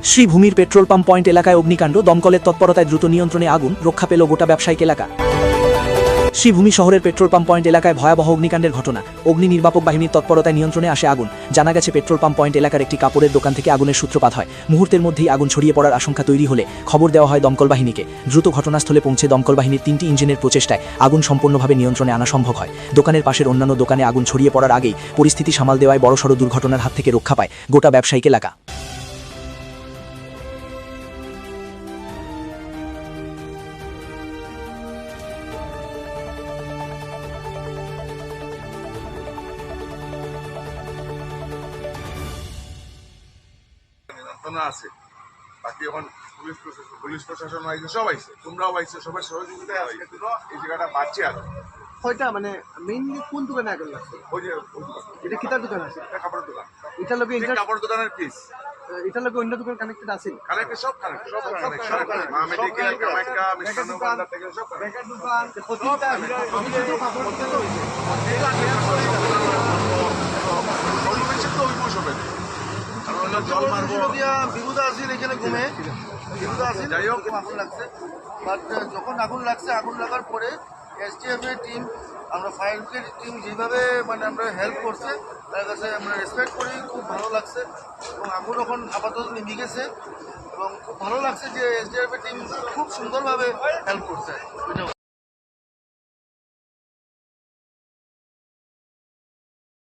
শ্রীভূমির petrol pump point এলাকায় অগ্নিকাণ্ড, দমকলের তৎপরতায় দ্রুত নিয়ন্ত্রণে আগুন, রক্ষা পেল গোটা ব্যবসায়িক এলাকা। শ্রীভূমি শহরের পেট্রোল পাম্প পয়েন্ট এলাকায় ভয়াবহ অগ্নিকাণ্ডের ঘটনা। অগ্নি নির্বাপক বাহিনীর তৎপরতায় নিয়ন্ত্রণে আসে আগুন। জানা গেছে, পেট্রোল পাম্প পয়েন্ট এলাকার একটি কাপড়ের দোকান থেকে আগুনের সূত্রপাত হয়। মুহূর্তের মধ্যেই আগুন ছড়িয়ে পড়ার আশঙ্কা তৈরি হলে খবর দেওয়া হয় দমকল বাহিনীকে। দ্রুত ঘটনাস্থলে পৌঁছে দমকল বাহিনীর 3টি ইঞ্জিনের প্রচেষ্টায় আগুন সম্পূর্ণভাবে নিয়ন্ত্রণে আনা সম্ভব হয়। দোকানের পাশের অন্যান্য দোকানে আগুন ছড়িয়ে পড়ার আগেই পরিস্থিতি সামাল দেওয়ায় বড়সড় দুর্ঘটনার হাত থেকে রক্ষা পায় গোটা ব্যবসায়িক এলাকা। আছে বাকি এখন পুলিশ প্রশাসন আইছে, সব আইছে, তোমরাও আইছে, সবাই সহযোগিতায় আজকে দিল এই জায়গাটা বাঁচছে। আর কয়টা মানে মেইনলি কোন দোকানে আগুন লাগছে? ওই যে এটা কিতার দোকান আছে? এটা কাপড়ের দোকান, এটা লগে এই কাপড় দোকানের পিস, এটা লগে অন্য দোকান কানেক্টেড আছে? কানেক্ট, সব কানেক্ট, সব কানেক্ট, মা মেডিকেল, কামাখ্যা, মিষ্টান্ন দোকানদার থেকে সব বেকার দোকান, প্রতিটা শুধু কাপড় দোকান হইছে। জল মারবো বিরুদ্ধে আসি এখানে ঘুমে বিরুদ্ধে আসি, যাই হোক আগুন লাগছে। বাট যখন আগুন লাগছে, আগুন লাগার পরে এসটিএফ এর টিম, আমরা ফায়ার ব্রিগেড টিম যেভাবে মানে আমরা হেল্প করছে, তার কাছে আমরা রেসপেক্ট করি, খুব ভালো লাগছে। এবং আগুন এখন আপাতত নিভে গেছে এবং খুব ভালো লাগছে যে এসডিএফ এর টিম খুব সুন্দরভাবে হেল্প করছে।